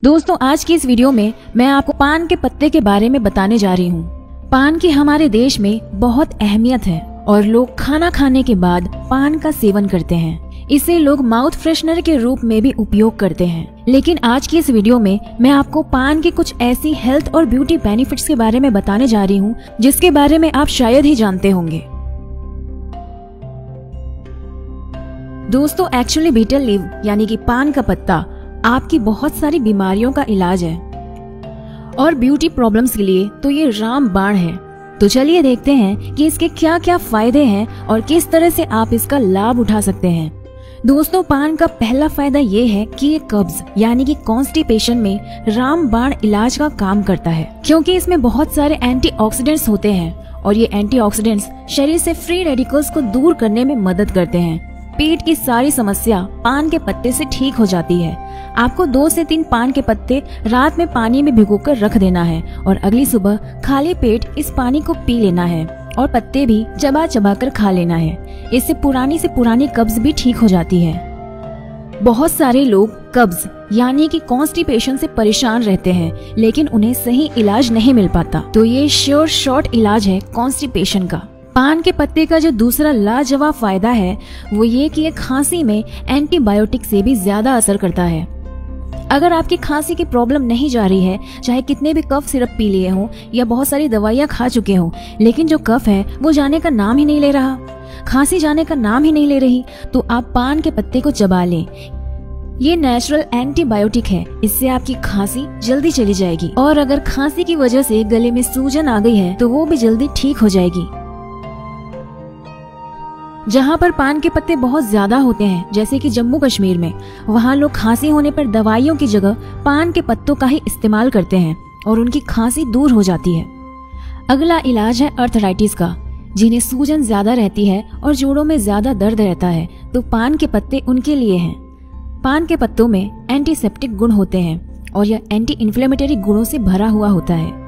दोस्तों आज की इस वीडियो में मैं आपको पान के पत्ते के बारे में बताने जा रही हूँ। पान की हमारे देश में बहुत अहमियत है और लोग खाना खाने के बाद पान का सेवन करते हैं। इसे लोग माउथ फ्रेशनर के रूप में भी उपयोग करते हैं। लेकिन आज की इस वीडियो में मैं आपको पान के कुछ ऐसी हेल्थ और ब्यूटी बेनिफिट्स के बारे में बताने जा रही हूँ जिसके बारे में आप शायद ही जानते होंगे। दोस्तों एक्चुअली बीटल लीव यानी कि पान का पत्ता आपकी बहुत सारी बीमारियों का इलाज है और ब्यूटी प्रॉब्लम्स के लिए तो ये रामबाण है। तो चलिए देखते हैं कि इसके क्या क्या फायदे हैं और किस तरह से आप इसका लाभ उठा सकते हैं। दोस्तों पान का पहला फायदा ये है कि ये कब्ज यानी कि कॉन्स्टिपेशन में रामबाण इलाज का काम करता है, क्योंकि इसमें बहुत सारे एंटीऑक्सीडेंट्स होते हैं और ये एंटीऑक्सीडेंट्स शरीर से फ्री रेडिकल्स को दूर करने में मदद करते हैं। पेट की सारी समस्या पान के पत्ते से ठीक हो जाती है। आपको 2 से 3 पान के पत्ते रात में पानी में भिगोकर रख देना है और अगली सुबह खाली पेट इस पानी को पी लेना है और पत्ते भी चबा चबा कर खा लेना है। इससे पुरानी कब्ज भी ठीक हो जाती है। बहुत सारे लोग कब्ज यानी कि कॉन्स्टिपेशन से परेशान रहते हैं, लेकिन उन्हें सही इलाज नहीं मिल पाता। तो ये श्योर शॉर्ट इलाज है कॉन्स्टिपेशन का। पान के पत्ते का जो दूसरा लाजवाब फायदा है वो ये कि ये खांसी में एंटीबायोटिक से भी ज्यादा असर करता है। अगर आपकी खांसी की प्रॉब्लम नहीं जा रही है, चाहे कितने भी कफ सिरप पी लिए हों या बहुत सारी दवाइयाँ खा चुके हों, लेकिन जो कफ है वो जाने का नाम ही नहीं ले रहा, खांसी जाने का नाम ही नहीं ले रही, तो आप पान के पत्ते को चबा लें। ये नेचुरल एंटीबायोटिक है, इससे आपकी खांसी जल्दी चली जाएगी और अगर खांसी की वजह से गले में सूजन आ गई है तो वो भी जल्दी ठीक हो जाएगी। जहाँ पर पान के पत्ते बहुत ज्यादा होते हैं जैसे कि जम्मू कश्मीर में, वहाँ लोग खांसी होने पर दवाइयों की जगह पान के पत्तों का ही इस्तेमाल करते हैं और उनकी खांसी दूर हो जाती है। अगला इलाज है अर्थराइटिस का। जिन्हें सूजन ज्यादा रहती है और जोड़ों में ज्यादा दर्द रहता है तो पान के पत्ते उनके लिए हैं। पान के पत्तों में एंटीसेप्टिक गुण होते हैं और यह एंटी इन्फ्लेमेटरी गुणों से भरा हुआ होता है।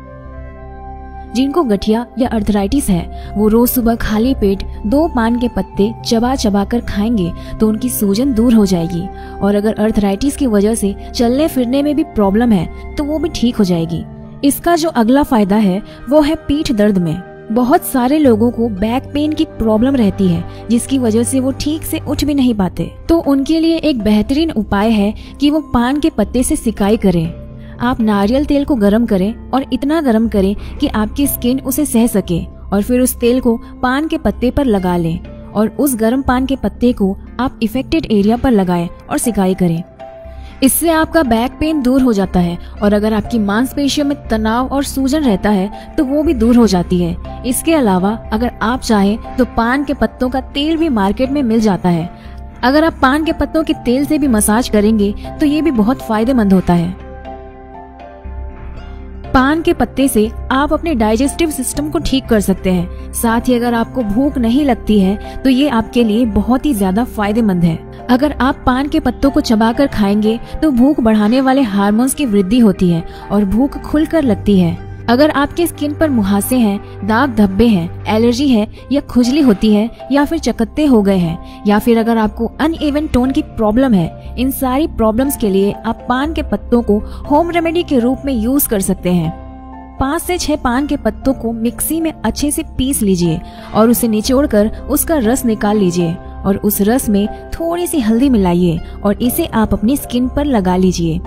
जिनको गठिया या अर्थराइटिस है वो रोज सुबह खाली पेट 2 पान के पत्ते चबा चबा कर खाएंगे तो उनकी सूजन दूर हो जाएगी और अगर अर्थराइटिस की वजह से चलने फिरने में भी प्रॉब्लम है तो वो भी ठीक हो जाएगी। इसका जो अगला फायदा है वो है पीठ दर्द में। बहुत सारे लोगों को बैक पेन की प्रॉब्लम रहती है जिसकी वजह से वो ठीक से उठ भी नहीं पाते, तो उनके लिए एक बेहतरीन उपाय है कि वो पान के पत्ते से सिकाई करें। आप नारियल तेल को गरम करें और इतना गरम करें कि आपकी स्किन उसे सह सके और फिर उस तेल को पान के पत्ते पर लगा लें और उस गरम पान के पत्ते को आप इफेक्टेड एरिया पर लगाएं और सिकाई करें। इससे आपका बैक पेन दूर हो जाता है और अगर आपकी मांसपेशियों में तनाव और सूजन रहता है तो वो भी दूर हो जाती है। इसके अलावा अगर आप चाहें तो पान के पत्तों का तेल भी मार्केट में मिल जाता है। अगर आप पान के पत्तों के तेल से भी मसाज करेंगे तो ये भी बहुत फायदेमंद होता है। पान के पत्ते से आप अपने डाइजेस्टिव सिस्टम को ठीक कर सकते हैं। साथ ही अगर आपको भूख नहीं लगती है तो ये आपके लिए बहुत ही ज्यादा फायदेमंद है। अगर आप पान के पत्तों को चबाकर खाएंगे तो भूख बढ़ाने वाले हार्मोन्स की वृद्धि होती है और भूख खुलकर लगती है। अगर आपके स्किन पर मुहासे हैं, दाग धब्बे हैं, एलर्जी है या खुजली होती है या फिर चकत्ते हो गए हैं या फिर अगर आपको अनइवन टोन की प्रॉब्लम है, इन सारी प्रॉब्लम्स के लिए आप पान के पत्तों को होम रेमेडी के रूप में यूज कर सकते हैं। 5 से 6 पान के पत्तों को मिक्सी में अच्छे से पीस लीजिए और उसे निचोड़कर उसका रस निकाल लीजिए और उस रस में थोड़ी सी हल्दी मिलाइए और इसे आप अपनी स्किन पर लगा लीजिए।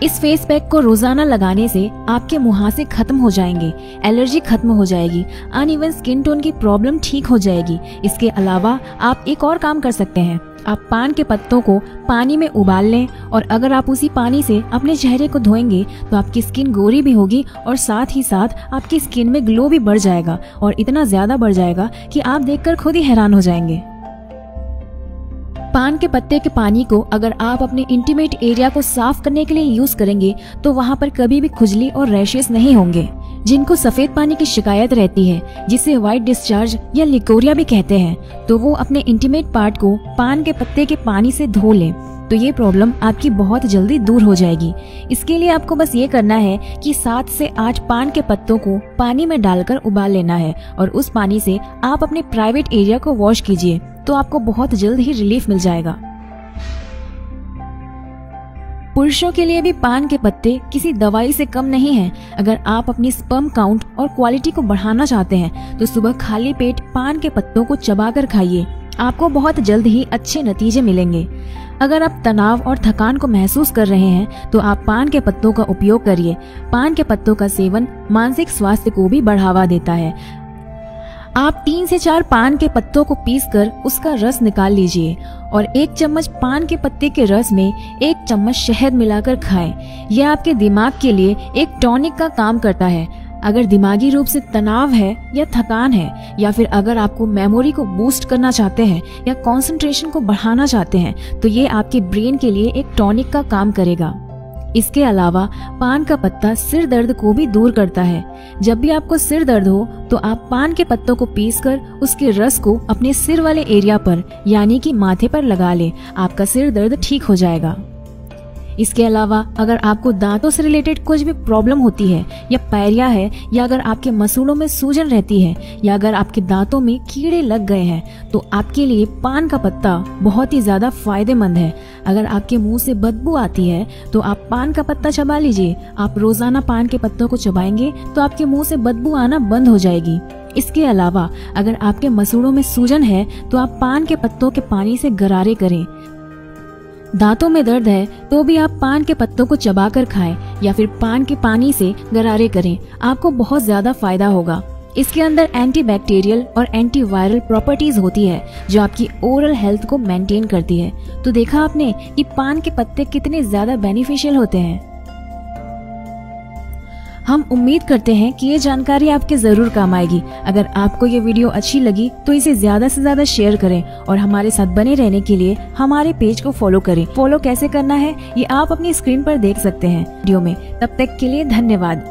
इस फेस पैक को रोजाना लगाने से आपके मुहासे खत्म हो जाएंगे, एलर्जी खत्म हो जाएगी, अनइवन स्किन टोन की प्रॉब्लम ठीक हो जाएगी। इसके अलावा आप एक और काम कर सकते हैं। आप पान के पत्तों को पानी में उबाल लें और अगर आप उसी पानी से अपने चेहरे को धोएंगे तो आपकी स्किन गोरी भी होगी और साथ ही साथ आपकी स्किन में ग्लो भी बढ़ जाएगा और इतना ज्यादा बढ़ जाएगा कि आप देखकर खुद ही हैरान हो जाएंगे। पान के पत्ते के पानी को अगर आप अपने इंटीमेट एरिया को साफ करने के लिए यूज करेंगे तो वहाँ पर कभी भी खुजली और रैशेस नहीं होंगे। जिनको सफेद पानी की शिकायत रहती है जिसे व्हाइट डिस्चार्ज या लिकोरिया भी कहते हैं, तो वो अपने इंटीमेट पार्ट को पान के पत्ते के पानी से धो लें तो ये प्रॉब्लम आपकी बहुत जल्दी दूर हो जाएगी। इसके लिए आपको बस ये करना है कि 7 से 8 पान के पत्तों को पानी में डालकर उबाल लेना है और उस पानी से आप अपने प्राइवेट एरिया को वॉश कीजिए तो आपको बहुत जल्द ही रिलीफ मिल जाएगा। पुरुषों के लिए भी पान के पत्ते किसी दवाई से कम नहीं हैं। अगर आप अपनी स्पर्म काउंट और क्वालिटी को बढ़ाना चाहते हैं तो सुबह खाली पेट पान के पत्तों को चबाकर खाइए। आपको बहुत जल्द ही अच्छे नतीजे मिलेंगे। अगर आप तनाव और थकान को महसूस कर रहे हैं तो आप पान के पत्तों का उपयोग करिए। पान के पत्तों का सेवन मानसिक स्वास्थ्य को भी बढ़ावा देता है। आप 3 से 4 पान के पत्तों को पीसकर उसका रस निकाल लीजिए और 1 चम्मच पान के पत्ते के रस में 1 चम्मच शहद मिलाकर खाएं। यह आपके दिमाग के लिए एक टॉनिक का काम करता है। अगर दिमागी रूप से तनाव है या थकान है, या फिर अगर आपको मेमोरी को बूस्ट करना चाहते हैं या कंसंट्रेशन को बढ़ाना चाहते हैं, तो ये आपके ब्रेन के लिए एक टॉनिक का काम करेगा। इसके अलावा पान का पत्ता सिर दर्द को भी दूर करता है। जब भी आपको सिर दर्द हो तो आप पान के पत्तों को पीसकर उसके रस को अपने सिर वाले एरिया पर यानी कि माथे पर लगा लें। आपका सिर दर्द ठीक हो जाएगा। इसके अलावा अगर आपको दांतों से रिलेटेड कुछ भी प्रॉब्लम होती है या पैरिया है, या अगर आपके मसूड़ों में सूजन रहती है, या अगर आपके दांतों में कीड़े लग गए हैं, तो आपके लिए पान का पत्ता बहुत ही ज्यादा फायदेमंद है। अगर आपके मुंह से बदबू आती है तो आप पान का पत्ता चबा लीजिए। आप रोजाना पान के पत्तों को चबाएंगे तो आपके मुंह से बदबू आना बंद हो जाएगी। इसके अलावा अगर आपके मसूड़ों में सूजन है तो आप पान के पत्तों के पानी से गरारे करें। दांतों में दर्द है तो भी आप पान के पत्तों को चबाकर खाएं या फिर पान के पानी से गरारे करें। आपको बहुत ज्यादा फायदा होगा। इसके अंदर एंटीबैक्टीरियल और एंटीवायरल प्रॉपर्टीज होती है जो आपकी ओरल हेल्थ को मेंटेन करती है। तो देखा आपने कि पान के पत्ते कितने ज्यादा बेनिफिशियल होते हैं। हम उम्मीद करते हैं कि ये जानकारी आपके जरूर काम आएगी। अगर आपको ये वीडियो अच्छी लगी तो इसे ज्यादा से ज्यादा शेयर करें और हमारे साथ बने रहने के लिए हमारे पेज को फॉलो करें। फॉलो कैसे करना है ये आप अपनी स्क्रीन पर देख सकते हैं वीडियो में। तब तक के लिए धन्यवाद।